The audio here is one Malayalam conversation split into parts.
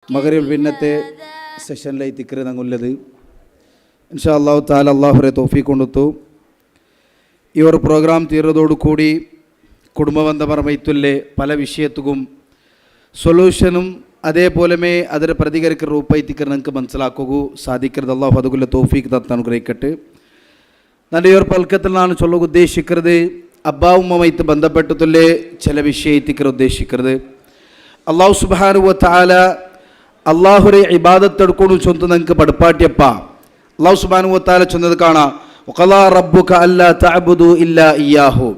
മഗ്‌രിബ് പിന്നത്തെ സെഷനിലായി തിക്ര നങ്ങുള്ളത് ഇൻഷാ അല്ലാഹു തആല അല്ലാഹുറെ തൗഫീഖ് കൊണ്ടുത്തു ഈ ഒരു പ്രോഗ്രാം തീർന്നതോടുകൂടി കുടുംബബന്ധപരമായിട്ടുള്ള പല വിഷയത്തും സൊല്യൂഷനും അതേപോലെ ಅದರ പ്രതികരിക്കുന്ന ರೂಪೈತಿಕರ നമുക്ക് മനസ്സിലാക്കുക സാധിക്കുന്നത് അല്ലാഹു അതുകൊള്ള തൗഫീഖ് തന്ന് അനുഗ്രഹിക്കട്ടെ. ನನ್ನ ಈ ಪಲ್ಕത്തിൽ ನಾನು ಚೊಲ್ಲೋಕೆ ಉದ್ದೇಶಿಕ್ಕಿರೋದು ಅಬ್ಬಾ ಉಮ್ಮೈತು ബന്ധപ്പെട്ടുള്ള ചില വിഷയത്തിക്കർ ഉദ്ദേശിക്കുന്നത് അല്ലാഹു സുബ്ഹാനഹു വ തആല അല്ലാഹുരെ ഇബാദത്ത് എടുക്കുന്നു ചൊന്ത നമുക്ക് പഠിപ്പാട്ടിയപ്പ അല്ലാഹു സുബ്ഹാനഹു വ തആല ചൊന്നത് കാണാം വഖലാ റബ്ബുക അല്ലാ തഅബുദു ഇല്ലാ ഇയ്യാഹു.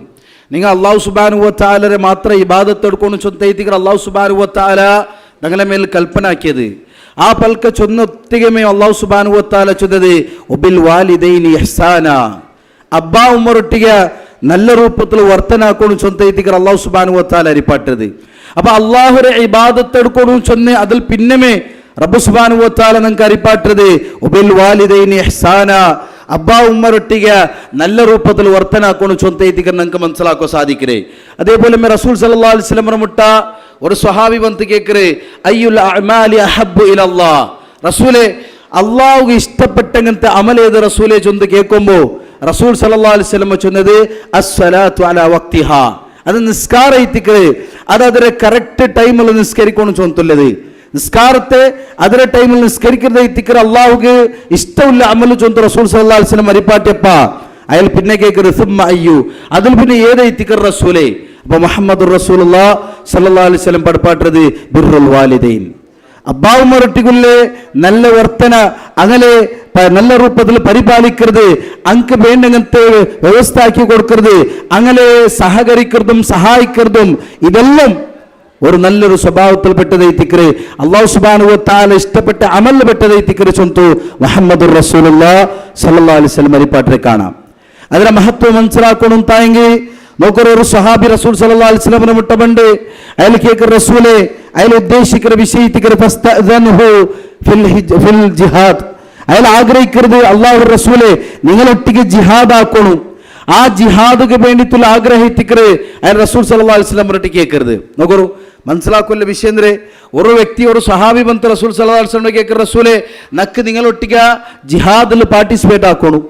നിങ്ങൾ അല്ലാഹു സുബ്ഹാനഹു വ തആലരെ മാത്രം ഇബാദത്ത് എടുക്കുന്നു ചൊന്തൈതിക്കർ അല്ലാഹു സുബ്ഹാനഹു വ തആല ഞങ്ങളെ മേൽ കൽപ്പനാക്കിയത് ആ പൽക്ക ചൊന്നൊത്തികമേ അല്ലാഹു സുബ്ഹാനഹു വ തആല ചൊന്നത് വബിൽ വാലിദൈനി ഇഹ്സാന അബ്ബാ ഉമ്മറൊട്ടിಗೆ നല്ല ರೂಪത്തിൽ ವರ್ತನಾಕೊಂಡು ചൊന്തൈതിക്കർ അല്ലാഹു സുബ്ഹാനഹു വ തആല അരിപ്പാട്ടത്. അപ്പോൾ അല്ലാഹുരെ ഇബാദത്ത് എടുക്കുന്നു ചൊന്നെ അതിൽ പിന്നമേ റബ്ബ് സുബ്ഹാനഹു വ തആല നമുക്ക് അരിപ്പാട്ടത് വബിൽ വാലിദൈനി ഇഹ്സാന അബ്ബാ ഉമ്മറൊട്ടിಗೆ നല്ല ರೂಪത്തിൽ വರ್ತനാಕೊಂಡು ചൊന്തൈതിക്കർ നമുക്ക് മനസ്സിലാക്കാൻ സാധിക്കേ. അതേപോലെ റസൂൽ സല്ലല്ലാഹു അലൈഹി വസല്ലം മുട്ട ഒരു സ്വഹാബി വന്ന് കേക്കറേ അയ്യുൽ അഅമാലി അഹബ്ബു ഇലല്ലാഹ് റസൂലേ അല്ലാഹുവിന് ഇഷ്ടപ്പെട്ടങ്ങനത്തെ അമൽ ഏത് റസൂലേ ചൊന്ന് കേൾക്കുമ്പോൾ റസൂൽ സല്ലല്ലാഹു അലൈഹി വസല്ലം ചൊന്നത് അസ്സലാത്തു അലാ വഖ്തിഹാ അത് നിസ്കാര ഇത്തിക്കറേ അത് അതിന്റെ കറക്റ്റ് ടൈമിൽ നിസ്കരിക്കണം ചൊന്നുള്ളത് നിസ്കാരത്തെ അതിന്റെ ടൈമിൽ നിസ്കരിക്കുന്നത് ഇത്തിക്കറ അല്ലാഹുവിന് ഇഷ്ടമുള്ള അമൽ ചൊന്ന് റസൂൽ സല്ലല്ലാഹു അലൈഹി വസല്ലം അരിപ്പാട്ടിയപ്പ അയാൾ പിന്നെ കേക്കറേ സുമ്മ അയ്യു അതിൽ പിന്നെ ഏത് ഇത്തിക്കറ റസൂലേ അപ്പോൾ മുഹമ്മദുർ റസൂലുള്ളാഹി സല്ലല്ലാഹു അലൈഹി വസല്ലം പഠിപ്പാട്ടത് ബിർറുൽ വാലിദൈൻ അബ്ബാ ഉമ്മറൊട്ടിക്കുള്ളേ നല്ല വർത്തന അങ്ങനെ നല്ല രൂപത്തിൽ പരിപാലിക്കരുത് അങ്ക് വേണ്ടങ്ങനത്തെ വ്യവസ്ഥ ആക്കി കൊടുക്കരുത് അങ്ങനെ സഹകരിക്കുന്നതും സഹായിക്കുന്നതും ഇതെല്ലാം ഒരു നല്ലൊരു സ്വഭാവത്തിൽ പെട്ടതൈത്തിക്കറ് അല്ലാഹു സുബ്ഹാനഹു വ തആല ഇഷ്ടപ്പെട്ട അമൽ പെട്ടതൈത്തിക്കറ് ചൊന്തു മുഹമ്മദുർ റസൂലുള്ളാഹി സല്ലല്ലാഹു അലൈഹി വസല്ലം പരിപാട്ടരെ കാണാം. അതിന്റെ മഹത്വം മനസ്സിലാക്കണം തായെങ്കിൽ നോക്കൊരു ഒരു സ്വഹാബി റസൂൽ സല്ലല്ലാഹു അലൈഹി വസല്ലം മുട്ടബണ്ട് അയാൾ കേൾക്കുന്ന റസൂലേ അയാൾ ഉദ്ദേശിക്കുന്ന വിഷയത്തിക്കറ് ഫസ്തഅ്ദൻഹു ഫിൽ ജിഹാദ് അയാൾ ആഗ്രഹിക്കരുത് അല്ലാഹു റസൂലേ നിങ്ങളൊട്ടിക്ക് ജിഹാദ് ആക്കണം ആ ജിഹാദിക്ക് വേണ്ടിയിട്ടുള്ള ആഗ്രഹിത്തിക്കറ് അയാൾ റസൂൽ സല്ലല്ലാഹു അലൈഹി വസല്ലം മുട്ടി കേൾക്കരുത്. നോക്കൂ മനസ്സിലാക്കുള്ള വിഷയം എന്തേ ഒരു വ്യക്തി ഒരു സ്വഹാബി ബന്ധ റസൂൽ സല്ലല്ലാഹു അലൈഹി വസല്ലം കേൾക്കുന്ന റസൂലേ നക്ക് നിങ്ങളൊട്ടിക്ക ജിഹാദിൽ പാർട്ടിസിപ്പേറ്റ് ആക്കണം.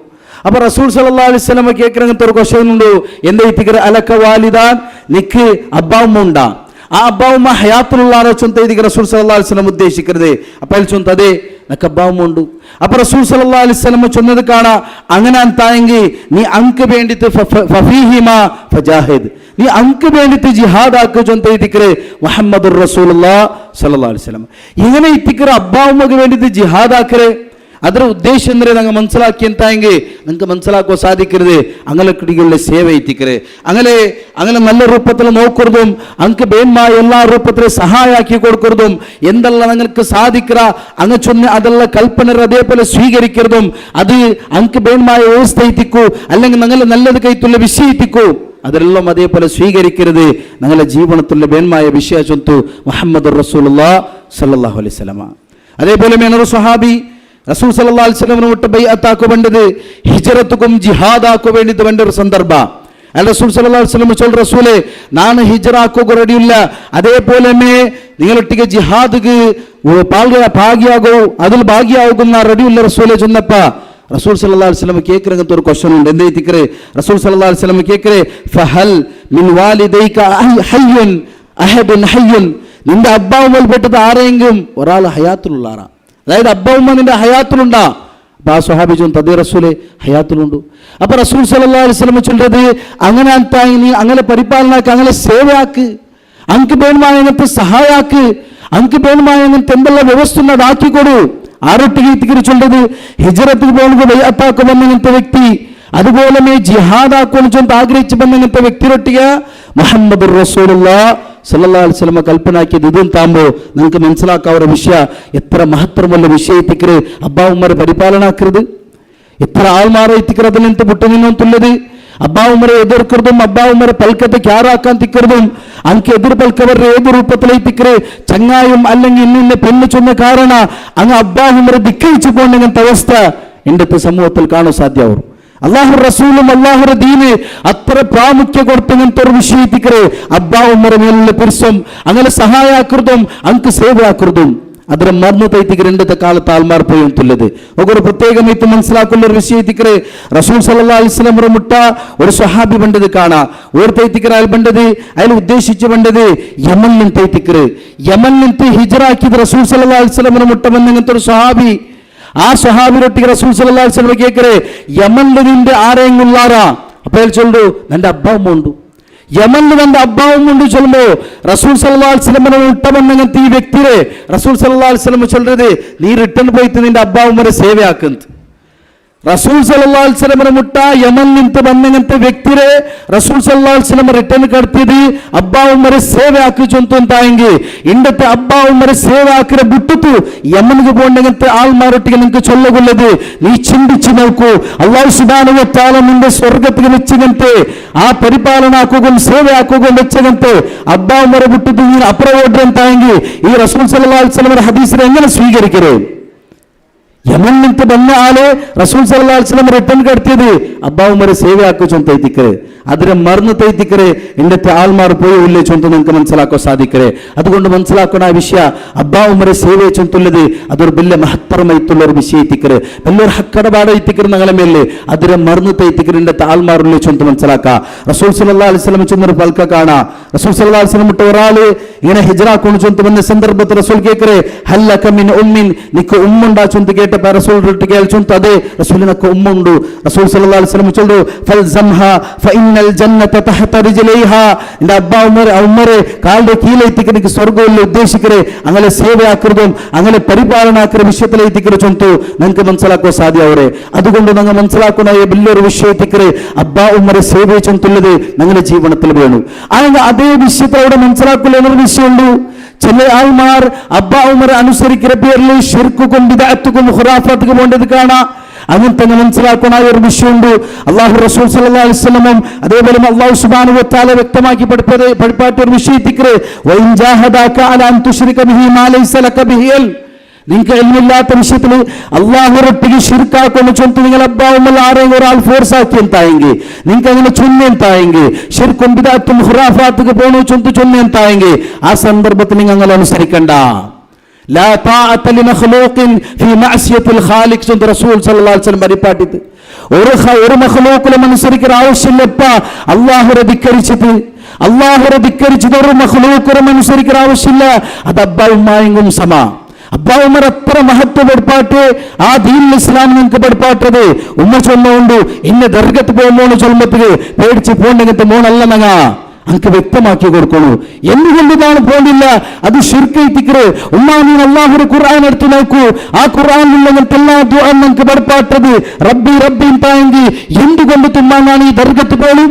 അപ്പോൾ റസൂൽ സല്ലല്ലാഹു അലൈഹി വസല്ലം കേൾക്കുന്ന ഒരു ക്വസ്റ്റ്യൻ ഉണ്ട് എന്താ ഇത്തിക്കറ അലക വാലിദാൻ നിക്ക് അബ്ബാ ഉമ്മ ഉണ്ടാ ആ അബ്ബാ ഉമ്മ ഹയാത്തുള്ളാരോ ചൊന്തൈതിക്ക് റസൂൽ സല്ലല്ലാഹു അലൈഹി വസല്ലം ഉദ്ദേശിക്കരുത് അപ്പോൾ ചൊന്തതേ നക്ക് അബ്ബാ ഉമ്മ ഉണ്ട്. അപ്പോൾ റസൂൽ സല്ലല്ലാഹു അലൈഹി വസല്ലം ചൊന്നത് കാണാ അങ്ങനെ തായെങ്കിൽ നീ അങ്ക് വേണ്ടിട്ട് ഫഫീഹിമാ ഫജാഹിദ് നീ അങ്ക് വേണ്ടിട്ട് ജിഹാദ് ആക്ക് ചൊന്തൈതിക്കറ് മുഹമ്മദുർ റസൂലുള്ളാഹി സല്ലല്ലാഹു അലൈഹി വസല്ലം ഇങ്ങനെ ഇത്തിക്കറ അബ്ബാ ഉമ്മക്ക് വേണ്ടിട്ട് ജിഹാദ് ആക്കറേ ಅದರ ಉದ್ದೇಶ ಅಂದರೆ ನಂಗೆ ಮನಸ್ಸಲಾಕಿ ಅಂತ ಹೆಂಗೆ ನಂಗೆ ಮನಸ್ಸಲಾಕೋ ಸಾಧಿಕ್ಕಿರದೆ ಅಂಗಲ ಕಿಡಿಗಳ ಸೇವೆ ಐತಿಕ್ರೆ അങ്ങനെ നല്ല രൂപത്തിൽ നോക്കുന്നതും അങ്ക് ബേന്മ എല്ലാ രൂപത്തിൽ സഹായാക്കി കൊടുക്കുന്നതും എന്തെല്ലാം നിങ്ങൾക്ക് സാധിക്കറ അങ്ങ് ചൊന്ന അതെല്ലാം കൽപ്പനർ അതേപോലെ സ്വീകരിക്കുന്നതും അത് അങ്ക് ബേന്മായ വ്യവസ്ഥ എത്തിക്കൂ അല്ലെങ്കിൽ ഞങ്ങൾ നല്ലത് കൈത്തുള്ള വിഷയം എത്തിക്കൂ അതെല്ലാം അതേപോലെ സ്വീകരിക്കരുത് ഞങ്ങളുടെ ജീവിതത്തിലുള്ള ബേന്മായ വിഷയ ചൊന്തു മുഹമ്മദുർ റസൂലുള്ളാഹി സല്ലല്ലാഹു അലൈഹി വസല്ലം. അതേപോലെ മേനൊരു സ്വഹാബി റസൂൽ സല്ലല്ലാഹു അലൈഹി വസല്ലം വിട്ട് ബൈഅത്താക്കു വേണ്ടത് ഹിജ്റത്തുക്കും ജിഹാദാക്കു വേണ്ടിയിട്ട് വേണ്ട ഒരു സന്ദർഭ അല്ല റസൂൽ സല്ലല്ലാഹു അലൈഹി വസല്ലം ചൊല്ല റസൂലേ ನಾನು ഹിജ്റാക്കു റെഡിയില്ല അതേപോലെ നിങ്ങളൊട്ടിಗೆ ജിഹാദിക്ക് ഭാഗിയാകൂ അതിൽ ഭാഗിയാകുന്ന റെഡിയുള്ള റസൂലേ ചൊന്നപ്പ റസൂൽ സല്ലല്ലാഹു അലൈഹി വസല്ലം കേൾക്കുന്ന ഒരു ക്വസ്റ്റ്യൻ ഉണ്ട് എന്താ ഇത്തിക്കറേ റസൂൽ സല്ലല്ലാഹു അലൈഹി വസല്ലം കേൾക്കറേ ഫഹൽ മിൻ വാലിദൈക ഹയ്യുൻ അഹദുൻ ഹയ്യുൻ നിന്റെ അബ്ബാ ഉമ്മൽ പെട്ടത് ആരെങ്കിലും ഒരാൾ ഹയാത്തുള്ളാറാ അതായത് അബ്ബാ ഉമ്മ നിന്റെ ഹയാത്തിലുണ്ടാ അപ്പോൾ ആ സ്വഹാബി ചൊന്നു അതേ റസൂലേ ഹയാത്തിലുണ്ട്. അപ്പോൾ റസൂൽ സല്ലല്ലാഹു അലൈഹി വസല്ലം ചൊല്ലത് അങ്ങനെ തായി നീ അങ്ങനെ പരിപാലനാക്ക് അങ്ങനെ സേവയാക്ക് അങ്ക് ബേന്മായങ്ങനത്തെ സഹായാക്ക് അങ്ക് ബേന്മായങ്ങനത്തെ എന്തെല്ലാം വ്യവസ്ഥ അതാക്കിക്കൊടു ആരൊട്ടിಗೆ ഇത്തിക്കറി ചൊല്ലത് ഹിജ്റത്തിൽ പോകുന്നത് ബൈഅത്താക്കു വന്നങ്ങനത്തെ വ്യക്തി അതുപോലെ ജിഹാദ് ആക്കുമെന്ന് ചൊന്ന് ആഗ്രഹിച്ചു ಬಂದಂತೆ വ്യക്തിരൊട്ടിಗೆ മുഹമ്മദുർ റസൂലുള്ളാഹി സല്ലല്ലാഹു അലൈഹി വസല്ലം കൽപ്പനാക്കിയത് ഇതും താമ്പോ നിങ്ങൾക്ക് മനസ്സിലാക്കാവുന്ന വിഷയ എത്ര മഹത്വമുള്ള വിഷയത്തിക്കറ് അബ്ബാ ഉമ്മരെ പരിപാലനാക്കരുത് എത്ര ആൾമാരെ എത്തിക്കറ് അതിനെന്ത് പുട്ടുനിന്നൊന്നുള്ളത് അബ്ബാ ഉമ്മരെ എതിർക്കുന്നതും അബ്ബാ ഉമ്മരെ പൽക്കത്തെ ക്യാറാക്കാൻ തിക്കരുതും അങ്ക് എതിർ പൽക്കവരുടെ ഏത് രൂപത്തിലെത്തിക്കറ് ചങ്ങായും അല്ലെങ്കിൽ ഇന്നിന്നെ പെണ്ണ് ചൊന്ന കാരണ അങ്ങ് അബ്ബാ ഉമ്മരെ ധിക്കരിച്ചു പോകണമെന്ന അവസ്ഥ എൻ്റെ സമൂഹത്തിൽ കാണാൻ സാധ്യമാവും. അല്ലാഹു റസൂലും അല്ലാഹുവിന്റെ ദീന് അത്ര പ്രാമുഖ്യം കൊടുത്തങ്ങനത്തെ ഒരു വിഷയത്തിക്കറ് അബ്ബാ ഉമ്മറെ മേലുള്ള പുരുഷം അങ്ങനെ സഹായാക്കൃതും അങ്ക് സേവയാക്കൃതും ಅದರ ಮರ್ನತೈತಿಗೆ రెండత ಕಾಲത്ത് ആൾമാർ പോയിട്ടുള്ളത് ഒരു പ്രത്യേകമായിട്ട് മനസ്സിലാക്കുന്ന ഒരു വിഷയത്തിക്കറ് റസൂൽ സല്ലല്ലാഹു അലൈഹി വസല്ലം മുട്ട ഒരു സ്വഹാബി ബണ്ടത് കാണാ ഓർത്തൈത്തിക്കറ അയാൾ ബണ്ടത് അയാൾ ഉദ്ദേശിച്ചു ബണ്ടത് യമൻ നിന്തൈത്തിക്കറ് യമൻ നിന്ത് ഹിജ്റ ആക്കിയത് റസൂൽ സല്ലല്ലാഹു അലൈഹി വസല്ലം മുട്ട വന്നങ്ങനത്തെ ഒരു സ്വഹാബി ആ സ്വഹാബിരൊಟ್ಟಿಗೆ റസൂൽ സല്ലല്ലാഹു അലൈഹി വസല്ലം കേക്കറെ യമനിൽ നിന്റെ ആരെങ്കിലും ഉള്ളാരാ അപ്പോൾ അയാൾ ചൊല്ലു എൻ്റെ അബ്ബാവും ഉണ്ട് യമനിൽ എൻ്റെ അബ്ബാവും ഉണ്ട് ചൊല്ലുമ്പോ റസൂൽ സല്ലല്ലാഹു അലൈഹി വസല്ലം മുട്ട വന്നങ്ങനത്തെ ഈ വ്യക്തിയെ റസൂൽ സല്ലല്ലാഹു അലൈഹി വസല്ലം ചൊല്ലത് നീ റിട്ടേൺ പോയിട്ട് നിന്റെ അബ്ബാവും വരെ സേവയാക്കുന്നത് റസൂൽ സല്ലല്ലാഹു അലൈഹി വസല്ലം മുട്ട യമൻ നിಂತು ಬಂದಂತೆ ವ್ಯಕ್ತಿರೆ റസൂൽ സല്ലല്ലാഹു അലൈഹി വസല്ലം ರಿಟರ್ನ್ ಕರ್ತಿದಿ ಅಬ್ಬಾ ಉಮ್ಮರೆ ಸೇವೆ ಹಾಕಿಚೊಂತು ಅಂತಾಂಗಿ ಇಂದത്തെ ಅಬ್ಬಾ ಉಮ್ಮರೆ ಸೇವೆ ಹಾಕಿರ ಬಿಟ್ಟಿತು യമನ್ಗೆ പോണ്ടಂತೆ ആൾമാരൊಟ್ಟಿಗೆ ನಿಂಗೆ ചൊല്ലಗೊಳ್ಳದು നീ ചിന്തിച്ചു നോക്കൂ അല്ലാഹു സുബ്ഹാനഹു വ തആല നിന്റെ സ്വർഗ്ഗത്തിಗೆ വെച്ചಂತೆ ಆ ಪರಿಪಾಲನ ಹಾಕೋಗೊಂಡು ಸೇವೆ ಹಾಕೋಗೊಂಡು വെച്ചಂತೆ ಅಬ್ಬಾ ಉಮ್ಮರೆ ಬಿಟ್ಟಿತು ನೀನು ಅಪರ ಓಡ್ರಿ ಅಂತಾಂಗಿ ಈ റസൂൽ സല്ലല്ലാഹു അലൈഹി വസല്ലം ഹദീസിനെ എങ്ങനെ സ്വീകരിക്കരെ യമൻ നിಂತು ಬಂದ ಆಳೆ റസൂൽ സല്ലല്ലാഹു അലൈഹി വസല്ലം റിട്ടേൺ കടത്തിയത് അബ്ബാ ഉമർ സേവ ആക്കുചൊಂತ ಐತಿಕರೆ ಅದರ ಮರ್ನತ ಐತಿಕರೆ ಇಂದത്തെ ആൾമാർ പോയി ഉള്ളേ ചൊಂತ നമുക്ക് മനസ്സിലാക്കാൻ സാധിക്കರೆ അതുകൊണ്ട് മനസ്സിലാക്കുന്ന ആ വിഷയ അബ്ബാ ഉമർ സേവ ചൊಂತുള്ളത് അതൊരു വലിയ മഹത്തരമായിട്ടുള്ള ഒരു വിഷയ ಐತಿಕರೆ വലിയൊരു ഹക്കടപാട ಐತಿಕರೆ ഞങ്ങളെ മേലെ ಅದರ മർനത ಐತಿಕರೆ ಇಂದത്തെ ആൾമാർ ഉള്ളേ ചൊಂತ മനസ്സിലാക്കുക റസൂൽ സല്ലല്ലാഹു അലൈഹി വസല്ലം ചൊന്നൊരു പൽക്ക കാണാ റസൂൽ സല്ലല്ലാഹു അലൈഹി വസല്ലം മുട്ട ഒരാള് ഇങ്ങനെ ഹിജ്റ കൊണ്ട് ചൊಂತ വന്ന സന്ദർഭത്തിൽ റസൂൽ കേക്കറെ ഹല്ലക മിൻ ഉമ്മിൻ നിക്ക് ഉമ്മുണ്ടാ ചൊಂತ കേട്ട റസൂൽ റൊട്ടിಗೆ ಹೇಳ್ಚೊಂತ ಅದೇ റസൂലിനക്ക് ഉമ്മുണ്ട് റസൂൽ സല്ലല്ലാഹു അലൈഹി വസല്ലം ചൊല്ലു ഫൽസംഹാ ഫഇന്നൽ ജന്നത തഹത റിജ്ലൈഹാ നിന്റെ അബ്ബാ ഉമർ കാലിന്റെ കീഴിൽ എത്തിക്കണിക്ക് സ്വർഗ്ഗത്തിൽ ഉദ്ദേശിക്കരെ അങ്ങനെ സേവ ആക്കരുതും അങ്ങനെ പരിപാലന ആക്കുന്ന വിഷയത്തിൽ എത്തിക്കരെ ചൊಂತು നമുക്ക് മനസ്സിലാക്കാൻ സാധ്യവരെ അതുകൊണ്ട് ഞങ്ങൾ മനസ്സിലാക്കുന്ന ഈ വലിയൊരു വിഷയത്തിക്കരെ അബ്ബാ ഉമർ സേവ ചൊಂತുള്ളത് ഞങ്ങളുടെ ജീവിതത്തിൽ വേണം അതേ വിഷയത്തിൽ അവിടെ മനസ്സിലാക്കുന്ന ഒരു വിഷയമുണ്ട് ചില ആൾമാർ അബ്ബാ ഉമർ അനുസരിക്കുന്ന പേരിൽ ഷിർക്കും ബിദ്അത്തും ഖുറാഫാത്തും പോണ്ടത് കാണാം അങ്ങനെ തന്നെ മനസ്സിലാക്കുന്ന ഒരു വിഷയമുണ്ട് അല്ലാഹു റസൂൽ സല്ലല്ലാഹു അലൈഹി വസല്ലം അതേപോലെ അല്ലാഹു സുബ്ഹാനഹു വ തആല വ്യക്തമാക്കി പഠിപ്പാട്ട ഒരു വിഷയത്തിക്കരെ വഇൻ ജാഹദാക അലാ അൻ തുശ്രിക ബിഹി മാ ലൈസ ലക ബിഹി നിങ്ങൾക്ക് എൽമില്ലാത്ത വിഷയത്തിൽ അള്ളാഹുരൊಟ್ಟಿಗೆ ಶಿರ್ಕಾಕೊಂಡು ചൊಂತು നിങ്ങൾ അബ്ബാ ഉമ്മൽ ആരെങ്കിലും ഒരാൾ ഫോഴ്സ് ആക്കി എന്തായെങ്കിൽ നിങ്ങൾക്ക് അങ്ങനെ ചൊന്നെ എന്തായെങ്കിൽ ശിർക്കും ബിദ്അത്തും ഖുറാഫാത്തുക്ക് പോണു ചൊಂತು ചൊന്നെ എന്തായെങ്കിൽ ആ സന്ദർഭത്തിൽ നിങ്ങൾ അങ്ങനെ അനുസരിക്കണ്ട ലാ താഅത ലിമഖ്ലൂഖിൻ ഫീ മഅസിയത്തിൽ ഖാലിഖ് ചൊಂತು റസൂൽ സല്ലല്ലാഹു അലൈഹി വസല്ലം പരിപാടിത് ഒരു മഖ്ലൂഖിനെ അനുസരിക്കുന്ന ആവശ്യമില്ലപ്പ അല്ലാഹുവെ ധിക്കരിച്ചിട്ട് ഒരു മഖ്ലൂഖിനെ അനുസരിക്കുന്ന ആവശ്യമില്ല അത് അബ്ബാ ഉമ്മായെങ്കും സമ അബ്ബാ ഉമർ അത്ര മഹത്വപ്പെടുപ്പാട്ട് ആ ദീനുൽ ഇസ്ലാം നിങ്ങൾക്ക് പഠിപ്പാട്ടത് ഉമ്മ ചൊല്ലുകൊണ്ട് ഇന്ന ദർഗത്ത് പോകുമ്പോൾ ചൊല്ലുമ്പത്തേക്ക് പേടിച്ച് പോണ്ടെങ്കിൽ മോണല്ല നങ്ങ അനക്ക് വ്യക്തമാക്കി കൊടുക്കണു എന്തുകൊണ്ട് ഇതാണ് പോണ്ടില്ല അത് ശിർക്കൈത്തിക്കറ് ഉമ്മ നീ അല്ലാഹുവിന്റെ ഖുർആൻ എടുത്തു നോക്കൂ ആ ഖുർആനിൽ എല്ലാ ദുആ നിങ്ങൾക്ക് പഠിപ്പാട്ടത് റബ്ബി റബ്ബി തായെങ്കിൽ എന്തുകൊണ്ട് തുമ്മാനാണ് ഈ ദർഗത്ത് പോലും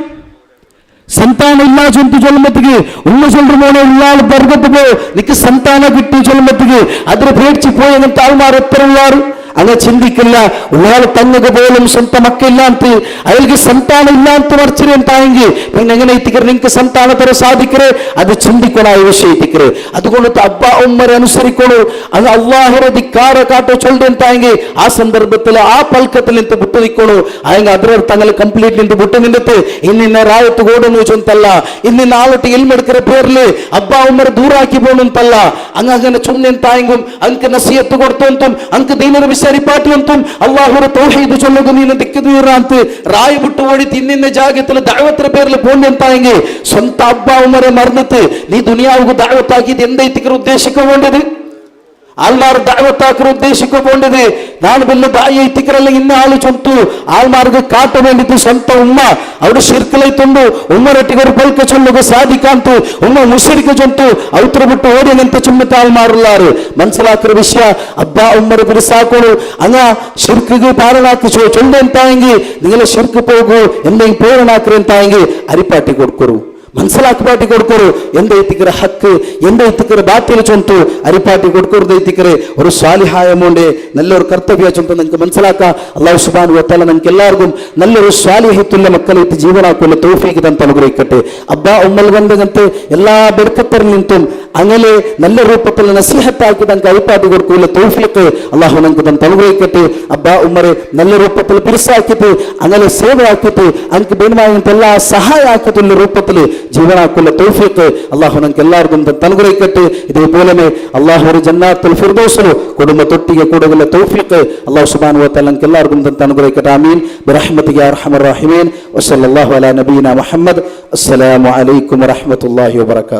ಸಂತಾನ ಇಲ್ಲ ಚೊಂತು ಚೊಲ್ಲುಮತ್ತಿಗೆ ಉಮ್ಮ ಚೊಲ್ರು ಮೋನೆ ಉಳ್ಳಾಳು ದರ್ಗತ್ತು ಪೋ ನಿಕ್ಕೆ ಸಂತಾನ കിട്ടി ചൊല്ലുമ്പത്തേക്ക് അതിന് പേടിച്ച് പോയങ്ങനത്തെ ആൾമാർ എത്ര ഉള്ളാറ് അങ്ങനെ ചിന്തിക്കില്ല ഒരാൾ തങ്ങൾക്ക് പോലും സ്വന്തം മക്കളില്ല ಅಂತ അയാൾക്ക് സന്താനം ಇಲ್ಲ ಅಂತ വർച്ചರೆ ಅಂತಾയെങ്കിൽ പിന്നെ എങ്ങനെ എത്തിക്കರೆ നിങ്ങൾക്ക് സന്താന ತರ സാധിക്കರೆ അത് ചിന്തിക്കണം ആ വിഷയം എത്തിക്കರೆ അതുകൊണ്ട് അബ്ബാ ഉമ്മരെ അനുസരിക്കണു അത് അല്ലാഹുവിനെ ധിക്കാര കാട്ടോ ചൊല്ലുക ಅಂತಾയെങ്കിൽ ആ സന്ദർഭത്തിൽ ആ പൽക്കത്തിൽ നിന്ന് വിട്ടു നിൽക്കണു അയങ്ങ ಅದರ തങ്ങൾ കംപ്ലീറ്റ് നിന്ന് വിട്ടു നിന്നിട്ട് ഇന്നിന്ന ರಾಯತ್ತು ಗೋಡನು ಚೊಂತಲ್ಲ ഇന്നിന്ന ആളൊട്ടി ഇൽമെടുക്കുന്ന പേരിൽ അബ്ബാ ഉമ്മർ ദൂരാക്കി പോണു ಅಂತಲ್ಲ അങ്ങനെ ചൊന്നെ ಅಂತಾയെങ്കും അനക്ക് നസിയത്ത് കൊടുത്തും അനക്ക് ദീനರ വിശരിപ്പാട്ടും അല്ലാഹുവിന്റെ തൗഹീദ് ചൊല്ലുക നീನು ദിക്കുദീറ ಅಂತ ರಾಯಿ ಬಿಟ್ಟು ಓಡಿ ತಿನ್ನಿನ ಜಾಗത്തിൽ ദഅവತ್ರ പേരിൽ പോണു ಅಂತಾയെങ്കിൽ സ്വന്തം അബ്ബാ ഉമ്മരെ മറന്നിട്ട് നീ ദുനിയാവുക ദഅവത്ത് ആക്കിയത് എന്തൈത്തിക്കർ ഉദ്ദേശിക്കേണ്ടത് ആൾമാർ ദഅവത്താക്കർ ഉദ്ദേശിക്കേണ്ടത് ನಾನು വലിയ ദായി ಐತಿಕರಲ್ಲ ഇന്ന ആള് ചൊಂತು ആൾമാർക്ക് കാട്ട വേണ്ടിട്ട് സ്വന്തം ഉമ്മ അവിടെ ಶಿರ್ಕಲೈತುಂಡು ഉമ്മരൊಟ್ಟಿಗೆ ഒരു പൽಕ ചൊല്ലുക സാധിക്കാಂತು ഉമ്മ മുശ്രിക ചൊಂತು ಔತ್ರ ಬಿಟ್ಟು ಓಡಿನಂತ ಚುಮ್ಮತ ആൾമാറുള്ളാറ് മനസ്സിലാക്കുന്ന വിഷയ അബ്ബാ ഉമ്മരെ പിടിസാക്കണു അങ്ങ ಶಿರ್ಕಿಗೆ പാരണാക്കി ചൊല്ലെ എന്തായെങ്കിൽ നിങ്ങൾ ಶಿರ್ಕ್ പോകൂ എന്തെങ്കിലും പേരണാക്കರೆ എന്തായെങ്കിൽ അരിപ്പാട്ടി കൊടുക്കൂ മനസ്സിലാക്കി കൊടുക്കರು എന്തൈത്തിക്കರೆ ഹക്ക് എന്തൈത്തിക്കರೆ ബാത്തിൽ ചൊಂತು അരിപ്പാട്ടി കൊടുക്കരുത് ಐತಿಕರೆ ഒരു സ്വാലിഹായ മോന്റെ നല്ലൊരു കർത്തവ്യ ചൊಂತು നിങ്ങൾക്ക് മനസ്സിലാക്കാം അല്ലാഹു സുബ്ഹാനഹു വ തആല നമുക്ക് എല്ലാവർക്കും നല്ലൊരു സ്വാലിഹത്തുള്ള മക്കളായിട്ട് ജീവനാക്കുള്ള തൗഫീഖ് തന്ന് അനുഗ്രഹിക്കട്ടെ അബ്ബാ ഉമ്മൽ ഗന്ധഗಂತೆ എല്ലാ ബർക്കത്തിൽ നിന്നും അങ്ങനെ നല്ല രൂപത്തിൽ നസീഹത്താക്കി തങ്ങൾക്ക് അരിപ്പാട്ടി കൊടുക്കുള്ള തൗഫീഖ് അല്ലാഹു നമുക്ക് തന്ന് അനുഗ്രഹിക്കട്ടെ അബ്ബാ ഉമ്മറെ നല്ല രൂപത്തിൽ പിരിസാക്കിയിട്ട് അങ്ങനെ സേവയാക്കിയിട്ട് അനക്ക് ബേനമായ എല്ലാ സഹായ ആക്കിയിട്ടുള്ള രൂപത്തിൽ ജീവനാക്കുള്ള തൗഫീഖ് അള്ളാഹു നമുക്ക് എല്ലാവർക്കും തനുഗ്രഹിക്കട്ടെ. ഇതേപോലെ അള്ളാഹു ഒരു ജന്നാത്തുൽ ഫിർദൗസിലോ കുടുംബ തൊട്ടിക കൂടുതൽ തൗഫീഖ് അള്ളാഹു സുബ്ഹാനഹു വ തആല നമുക്ക് എല്ലാവർക്കും തനുഗ്രഹിക്കട്ടെ. ആമീൻ ബിറഹ്മതിക യാ അർഹമർ റഹീമീൻ. വസല്ലല്ലാഹു അലാ നബിയിന മുഹമ്മദ്. അസ്സലാമു അലൈക്കും വറഹ്മത്തുള്ളാഹി വബറകാതുഹു.